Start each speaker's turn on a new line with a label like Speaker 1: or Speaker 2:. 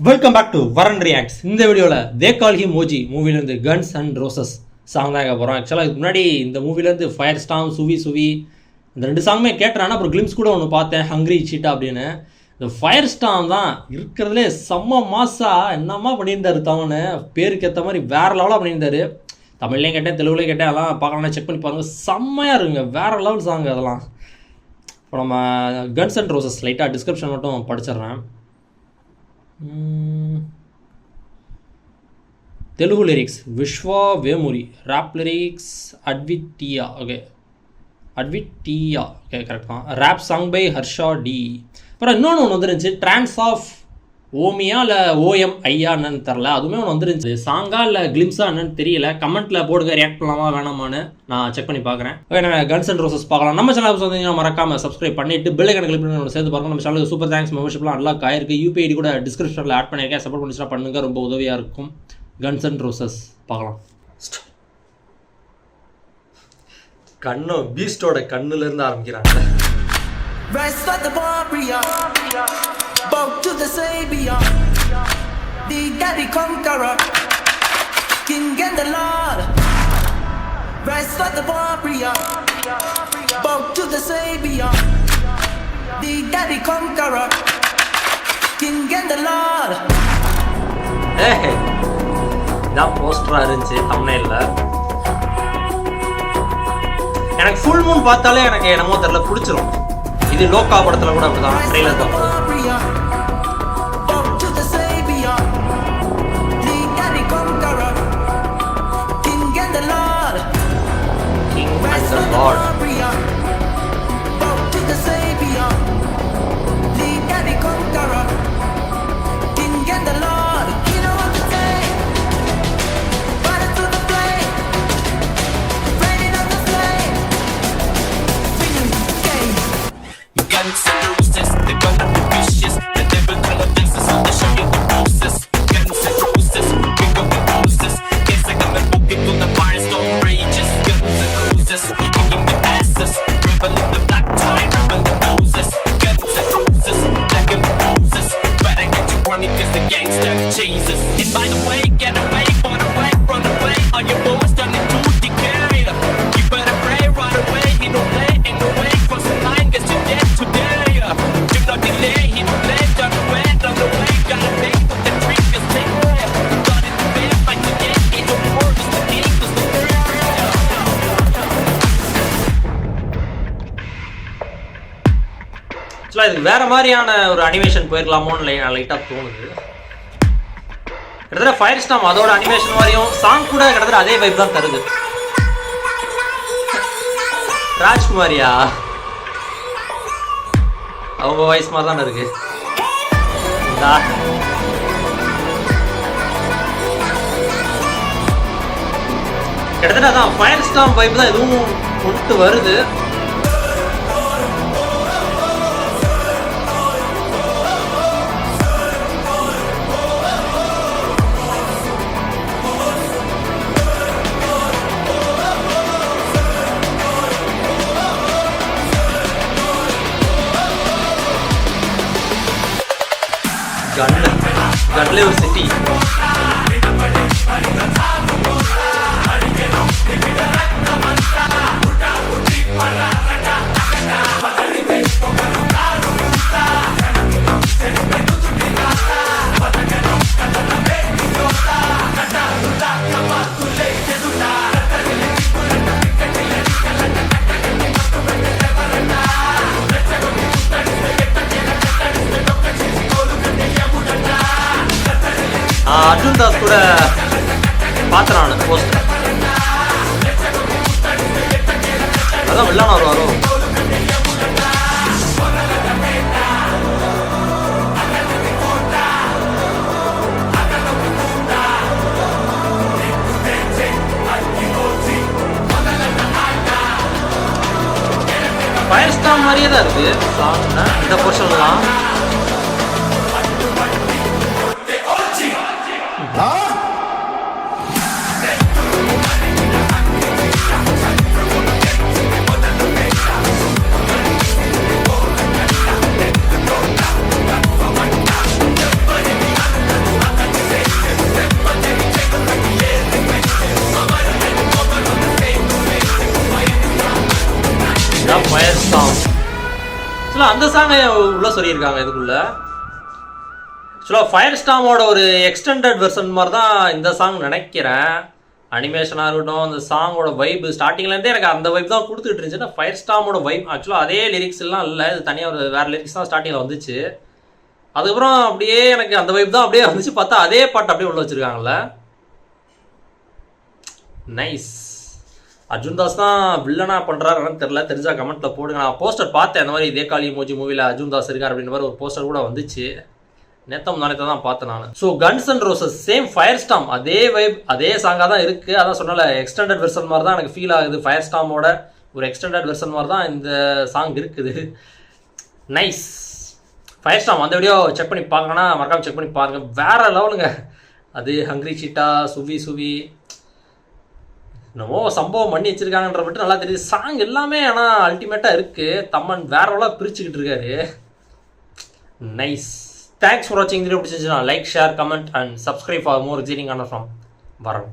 Speaker 1: Welcome back to Varun reacts. இந்த வீடியோவில் they call him OG மூவிலேருந்து கன்ஸ் அண்ட் ரோசஸ் சாங் தான் போகிறோம். ஆக்சுவலாக இதுக்கு முன்னாடி இந்த மூவிலேருந்து ஃபயர் ஸ்டாம், சுவி சுவி இந்த ரெண்டு சாங்குமே கேட்டுறான். அப்புறம் கிளிம்ஸ் கூட ஒன்று பார்த்தேன், ஹங்க்ரி சீட்டா அப்படின்னு. இந்த ஃபயர் ஸ்டாம் தான் இருக்கிறதுலே செம்ம மாசா என்னம்மா பண்ணியிருந்தாரு. தவணு பேருக்கு ஏற்ற மாதிரி வேறு லெவலாக பண்ணியிருந்தாரு. தமிழ்லேயும் கேட்டேன், தெலுங்குலேயும் கேட்டேன், அதெல்லாம் பார்க்கலாம், செக் பண்ணி பாருங்கள். செம்மையாக இருக்குங்க, வேறு லெவல் சாங் அதெல்லாம். இப்போ நம்ம கன்ஸ் அண்ட் ரோசஸ் லைட்டாக டிஸ்கிரிப்ஷன் மட்டும் படிச்சிடுறேன். Telugu lyrics Viswa Vemuri, rap lyrics Adviteeya. Okay, Adviteeya, okay correct தான். Rap song by Harsha D. அப்புறம் இன்னொன்று ஒன்று வந்துருந்துச்சு, ட்ரான்ஸ் ஆஃப் ஓமியா இல்லை ஓஎம் ஐயா என்னன்னு தெரில, அதுவுமே ஒன்று வந்துருந்துச்சு. சாங்கா இல்லை கிளிம்ஸா என்னன்னு தெரியல. கமெண்ட்டில் போடுங்க, ரியாக்ட் பண்ணலாமா வேணாமான்னு நான் செக் பண்ணி பார்க்குறேன். ஓகே, நான் கன்ஸ் அண்ட் ரோசஸ் பார்க்கலாம். நம்ம சேனல் வந்தீங்கன்னா மறக்காம சப்ஸ்கிரைப் பண்ணிட்டு பெல் ஐகான் கிளிக் பண்ணி சேர்த்து பாருங்க. நம்ம சேனலுக்கு சூப்பர் தேங்க்ஸ், மெம்பர்ஷிப்லாம் அன்லாக் ஆயிருக்கு. யூபிஐடி கூட டிஸ்கிரிப்ஷனில் ஆட் பண்ணியிருக்கேன். சப்போர்ட் பண்ணிச்சுனா பண்ணுங்க, ரொம்ப உதவியாக இருக்கும். கன்ஸ் அண்ட் ரோசஸ் பார்க்கலாம். கண்ணும் பீஸ்டோட கண்ணுலேருந்து ஆரம்பிக்கிறாங்க.
Speaker 2: Rise like the warrior, bow to the savior, the daddy conqueror, king and the lord. Rise like the warrior, bow to the savior, the daddy conqueror, king and the lord.
Speaker 1: ஏய், இதான் போஸ்டராக இருந்துச்சு தம்ப்நெயில்ல. எனக்கு full Moon பார்த்தாலே எனக்கு என்னமோ தெரியல பிடிச்சிரும். இது லோக்கா படத்துல கூட அப்படிதான் ட்ரெய்லர் தான். இதுக்கு வேற மாதிரியான ஒரு அனிமேஷன் போயிருக்கலாமோன்னு லைட்டாக தோணுது. கிட்டத்தட்ட ஃபயர் ஸ்டாம் அதோட அனிமேஷன் மாதிரியும் சாங் கூட கிட்டத்தட்ட அதே வைப் தான் தருது. ராஜ்குமாரியா அவங்க வாய்ஸ் மாதிரி தான் இருக்கு. கிட்டத்தட்ட அதான் ஃபயர் ஸ்டாம் வைப் தான் எதுவும் கொண்டு வருது. கன்ல ஒரு சிட்டி. அர்ஜுன் தாஸ் கூட பாத்திரான போஸ்டர் அதான் வில்லான வருவாரோ. ஃபயர் ஸ்டாம் மாதிரியே தான் இருக்கு இந்த போர்ஷன்லாம். அந்த சாங்கை உள்ள சொல்லியிருக்காங்க இதுக்குள்ள. ஆக்சுவலாக ஃபயர் ஸ்டாமோட ஒரு எக்ஸ்டெண்டட் வெர்ஷன் மாதிரி தான் இந்த சாங் நினைக்கிறேன். அனிமேஷனாக இருக்கட்டும், அந்த சாங்கோட வைப் ஸ்டார்டிங்லேருந்தே எனக்கு அந்த வைப் தான் கொடுத்துட்டு இருந்துச்சு. ஃபயர் ஸ்டாமோட வைப் ஆக்சுவலாக அதே லிரிக்ஸ் எல்லாம் இல்லை, இது தனியாக ஒரு வேறு லிரிக்ஸ் தான் ஸ்டார்டிங்கில் வந்துச்சு. அதுக்கப்புறம் அப்படியே எனக்கு அந்த வைப் தான் அப்படியே வந்துச்சு. பார்த்தா அதே பாட்டு அப்படியே உள்ள வச்சுருக்காங்கல்ல. நைஸ். அர்ஜுன் தாஸ் தான் வில்லனா பண்ணுறாருன்னு தெரில, தெரிஞ்சா கமெண்ட்டில் போடுங்க. நான் போஸ்டர் பார்த்தேன், அந்த மாதிரி இதே காளி மோஜி மூவியில் அர்ஜுன் தாஸ் இருக்கார் அப்படின்ற மாதிரி ஒரு போஸ்டர் கூட வந்துச்சு. நேற்று தான் பார்த்தேன் நான். So guns and roses same fire storm அதே வைப் அதே சாங்காக தான் இருக்குது. அதான் சொன்னால எக்ஸ்டெண்டட் வெர்ஷன் மாதிரி தான் எனக்கு ஃபீல் ஆகுது. ஃபயர் ஸ்டாமோட ஒரு எக்ஸ்டெண்டட் வெர்ஷன் மாதிரி தான் இந்த சாங் இருக்குது. நைஸ். ஃபயர் ஸ்டாம் அந்த வீடியோ செக் பண்ணி பார்க்கணுன்னா மறக்காம செக் பண்ணி பாருங்கள். வேறு லெவலுங்க அது. ஹங்க்ரி சீட்டா, சுவி என்னமோ சம்பவம் பண்ணி வச்சிருக்காங்கன்ற மட்டும் நல்லா தெரியுது. சாங் எல்லாமே ஆனால் அல்டிமேட்டாக இருக்குது. தம்மன் வேற எவ்வளோ பிரிச்சுக்கிட்டு இருக்காரு. நைஸ். தேங்க்ஸ் ஃபார் வாட்சிங். வீடியோ பிடிச்சிருந்துச்சுன்னா like, share, comment and subscribe for more exciting content from வரணும்.